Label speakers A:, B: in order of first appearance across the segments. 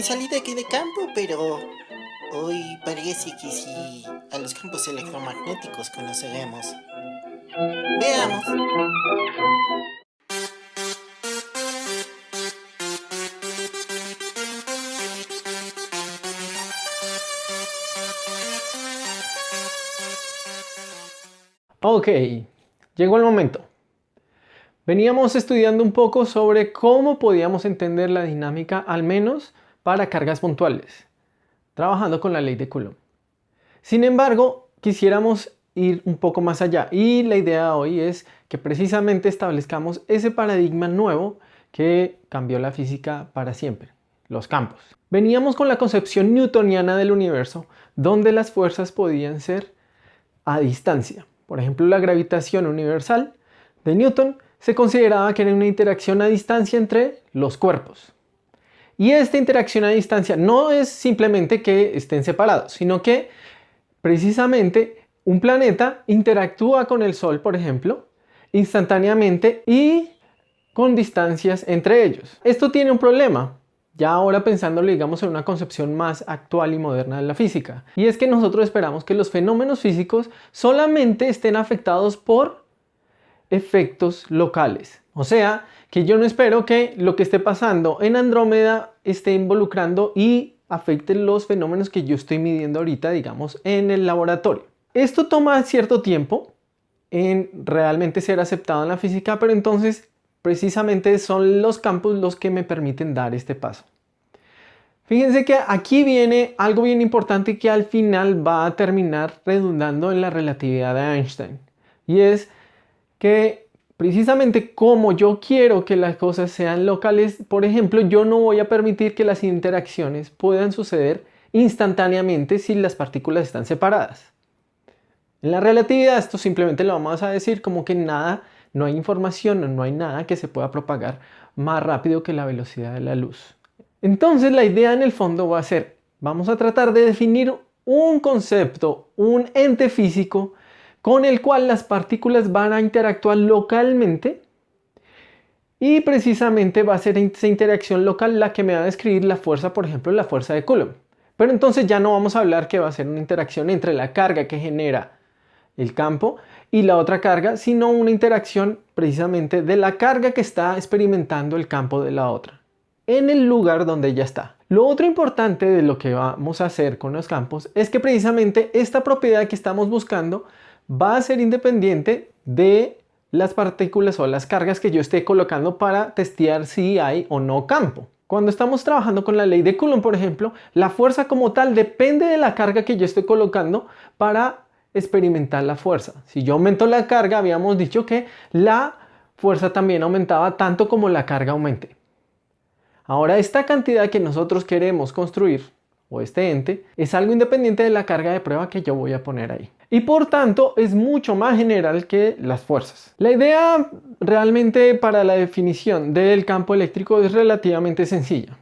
A: recién salí de aquí de campo, pero hoy parece que sí a los campos electromagnéticos conoceremos. Veamos.
B: Ok, llegó el momento. Veníamos estudiando un poco sobre cómo podíamos entender la dinámica, al menos para cargas puntuales, trabajando con la ley de Coulomb. Sin embargo, quisiéramos ir un poco más allá y la idea hoy es que precisamente establezcamos ese paradigma nuevo que cambió la física para siempre, los campos. Veníamos con la concepción newtoniana del universo, donde las fuerzas podían ser a distancia. Por ejemplo, la gravitación universal de Newton se consideraba que era una interacción a distancia entre los cuerpos. Y esta interacción a distancia no es simplemente que estén separados, sino que precisamente un planeta interactúa con el Sol, por ejemplo, instantáneamente y con distancias entre ellos. Esto tiene un problema, ya ahora pensándolo, digamos, en una concepción más actual y moderna de la física. Y es que nosotros esperamos que los fenómenos físicos solamente estén afectados por efectos locales. O sea, que yo no espero que lo que esté pasando en Andrómeda esté involucrando y afecte los fenómenos que yo estoy midiendo ahorita, digamos, en el laboratorio. Esto toma cierto tiempo en realmente ser aceptado en la física, pero entonces precisamente son los campos los que me permiten dar este paso. Fíjense que aquí viene algo bien importante que al final va a terminar redundando en la relatividad de Einstein. Y es que precisamente como yo quiero que las cosas sean locales, por ejemplo, yo no voy a permitir que las interacciones puedan suceder instantáneamente si las partículas están separadas. En la relatividad esto simplemente lo vamos a decir como que nada, no hay información, no hay nada que se pueda propagar más rápido que la velocidad de la luz. Entonces la idea en el fondo va a ser, vamos a tratar de definir un concepto, un ente físico con el cual las partículas van a interactuar localmente y precisamente va a ser esa interacción local la que me va a describir la fuerza, por ejemplo, la fuerza de Coulomb. Pero entonces ya no vamos a hablar que va a ser una interacción entre la carga que genera el campo y la otra carga, sino una interacción precisamente de la carga que está experimentando el campo de la otra, en el lugar donde ella está. Lo otro importante de lo que vamos a hacer con los campos es que precisamente esta propiedad que estamos buscando va a ser independiente de las partículas o las cargas que yo esté colocando para testear si hay o no campo. Cuando estamos trabajando con la ley de Coulomb, por ejemplo, la fuerza como tal depende de la carga que yo estoy colocando para experimentar la fuerza. Si yo aumento la carga, habíamos dicho que la fuerza también aumentaba tanto como la carga aumente. Ahora, esta cantidad que nosotros queremos construir, o este ente, es algo independiente de la carga de prueba que yo voy a poner ahí. Y por tanto, es mucho más general que las fuerzas. La idea realmente para la definición del campo eléctrico es relativamente sencilla.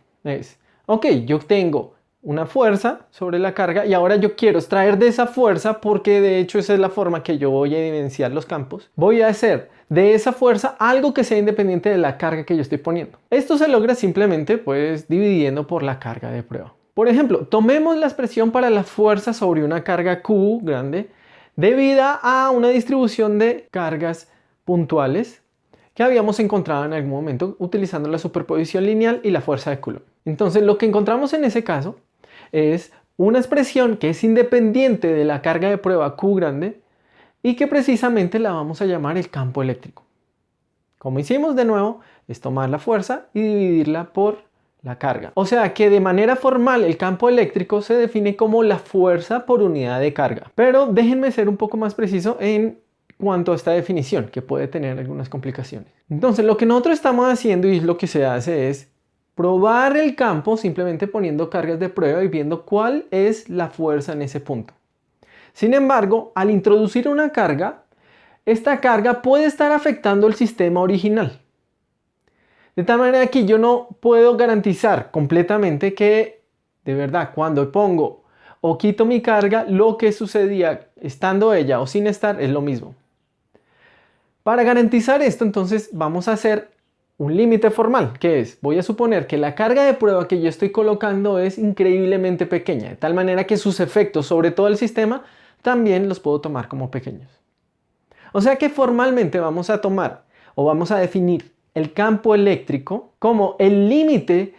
B: Ok, yo tengo una fuerza sobre la carga y ahora yo quiero extraer de esa fuerza, porque de hecho esa es la forma que yo voy a evidenciar los campos. Voy a hacer de esa fuerza algo que sea independiente de la carga que yo estoy poniendo. Esto se logra simplemente pues dividiendo por la carga de prueba. Por ejemplo, tomemos la expresión para la fuerza sobre una carga Q grande debida a una distribución de cargas puntuales que habíamos encontrado en algún momento utilizando la superposición lineal y la fuerza de Coulomb. Entonces lo que encontramos en ese caso es una expresión que es independiente de la carga de prueba Q grande y que precisamente la vamos a llamar el campo eléctrico. Como hicimos de nuevo, es tomar la fuerza y dividirla por la carga. O sea que de manera formal el campo eléctrico se define como la fuerza por unidad de carga. Pero déjenme ser un poco más preciso en cuanto a esta definición, que puede tener algunas complicaciones. Entonces lo que nosotros estamos haciendo y lo que se hace es probar el campo simplemente poniendo cargas de prueba y viendo cuál es la fuerza en ese punto. Sin embargo, al introducir una carga, esta carga puede estar afectando el sistema original. De tal manera que yo no puedo garantizar completamente que de verdad cuando pongo o quito mi carga, lo que sucedía estando ella o sin estar es lo mismo. Para garantizar esto, entonces vamos a hacer un límite formal, que es, voy a suponer que la carga de prueba que yo estoy colocando es increíblemente pequeña, de tal manera que sus efectos sobre todo el sistema también los puedo tomar como pequeños. O sea que formalmente vamos a tomar o vamos a definir el campo eléctrico como el límite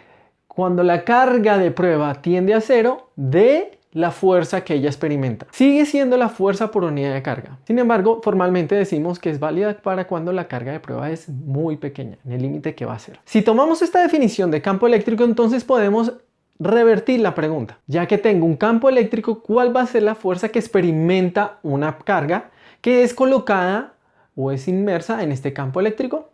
B: cuando la carga de prueba tiende a cero de la fuerza que ella experimenta. Sigue siendo la fuerza por unidad de carga. Sin embargo, formalmente decimos que es válida para cuando la carga de prueba es muy pequeña, en el límite que va a ser. Si tomamos esta definición de campo eléctrico, entonces podemos revertir la pregunta. Ya que tengo un campo eléctrico, ¿cuál va a ser la fuerza que experimenta una carga que es colocada o es inmersa en este campo eléctrico?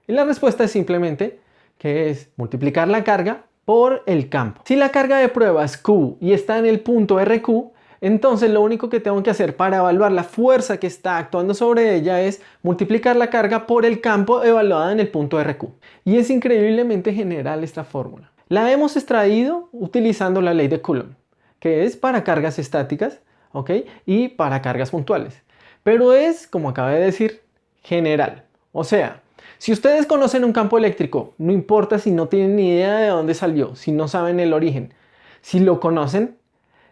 B: Y la respuesta es simplemente que es multiplicar la carga por el campo. Si la carga de prueba es Q y está en el punto RQ, entonces lo único que tengo que hacer para evaluar la fuerza que está actuando sobre ella es multiplicar la carga por el campo evaluada en el punto RQ. Y es increíblemente general esta fórmula. La hemos extraído utilizando la ley de Coulomb, que es para cargas estáticas, ¿ok? Y para cargas puntuales. Pero es, como acabé de decir, general. O sea, si ustedes conocen un campo eléctrico, no importa si no tienen ni idea de dónde salió, si no saben el origen, si lo conocen,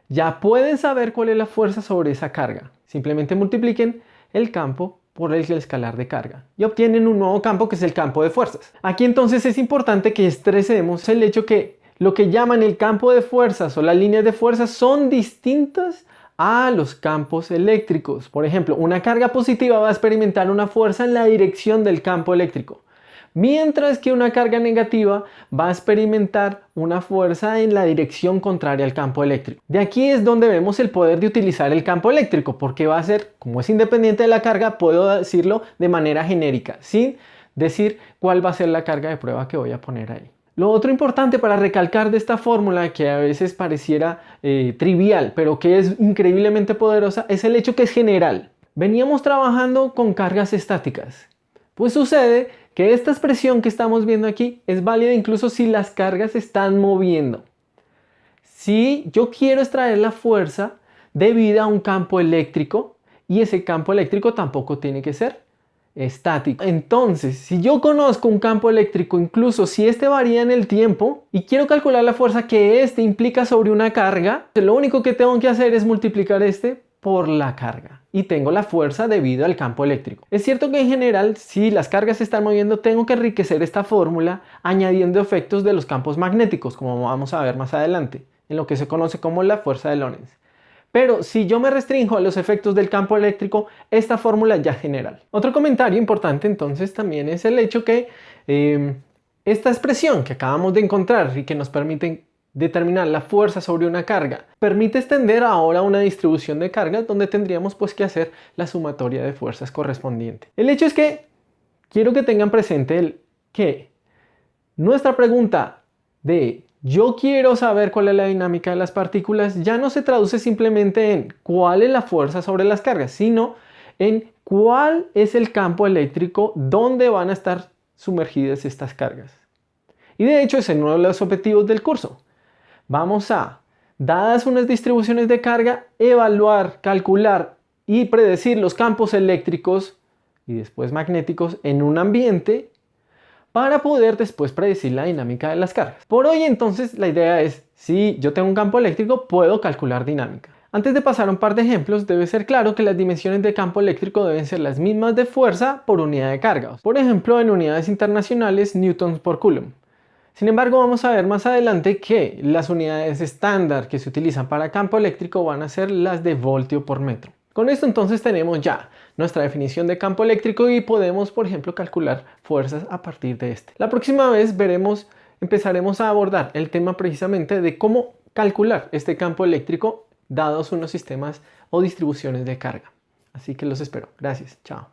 B: ya pueden saber cuál es la fuerza sobre esa carga. Simplemente multipliquen el campo por el escalar de carga y obtienen un nuevo campo que es el campo de fuerzas. Aquí entonces es importante que estresemos el hecho que lo que llaman el campo de fuerzas o las líneas de fuerzas son distintas a los campos eléctricos. Por ejemplo, una carga positiva va a experimentar una fuerza en la dirección del campo eléctrico, mientras que una carga negativa va a experimentar una fuerza en la dirección contraria al campo eléctrico. De aquí es donde vemos el poder de utilizar el campo eléctrico, porque va a ser, como es independiente de la carga, puedo decirlo de manera genérica, sin decir cuál va a ser la carga de prueba que voy a poner ahí. Lo otro importante para recalcar de esta fórmula, que a veces pareciera trivial, pero que es increíblemente poderosa, es el hecho que es general. Veníamos trabajando con cargas estáticas. Pues sucede que esta expresión que estamos viendo aquí es válida incluso si las cargas se están moviendo. Si yo quiero extraer la fuerza debida a un campo eléctrico, y ese campo eléctrico tampoco tiene que ser estático. Entonces, si yo conozco un campo eléctrico, incluso si este varía en el tiempo, y quiero calcular la fuerza que este implica sobre una carga, lo único que tengo que hacer es multiplicar este por la carga. Y tengo la fuerza debido al campo eléctrico. Es cierto que en general, si las cargas se están moviendo, tengo que enriquecer esta fórmula añadiendo efectos de los campos magnéticos, como vamos a ver más adelante, en lo que se conoce como la fuerza de Lorentz. Pero si yo me restringo a los efectos del campo eléctrico, esta fórmula ya es general. Otro comentario importante entonces también es el hecho que esta expresión que acabamos de encontrar y que nos permite determinar la fuerza sobre una carga, permite extender ahora una distribución de cargas donde tendríamos pues que hacer la sumatoria de fuerzas correspondiente. El hecho es que quiero que tengan presente que nuestra pregunta de yo quiero saber cuál es la dinámica de las partículas ya no se traduce simplemente en cuál es la fuerza sobre las cargas, sino en cuál es el campo eléctrico donde van a estar sumergidas estas cargas. Y de hecho es uno de los objetivos del curso. Vamos a, dadas unas distribuciones de carga, evaluar, calcular y predecir los campos eléctricos y después magnéticos en un ambiente para poder después predecir la dinámica de las cargas. Por hoy entonces la idea es, si yo tengo un campo eléctrico, puedo calcular dinámica. Antes de pasar a un par de ejemplos, debe ser claro que las dimensiones de campo eléctrico deben ser las mismas de fuerza por unidad de carga. Por ejemplo, en unidades internacionales, newtons por coulomb. Sin embargo, vamos a ver más adelante que las unidades estándar que se utilizan para campo eléctrico van a ser las de voltio por metro. Con esto entonces tenemos ya nuestra definición de campo eléctrico y podemos, por ejemplo, calcular fuerzas a partir de este. La próxima vez empezaremos a abordar el tema precisamente de cómo calcular este campo eléctrico dados unos sistemas o distribuciones de carga. Así que los espero. Gracias. Chao.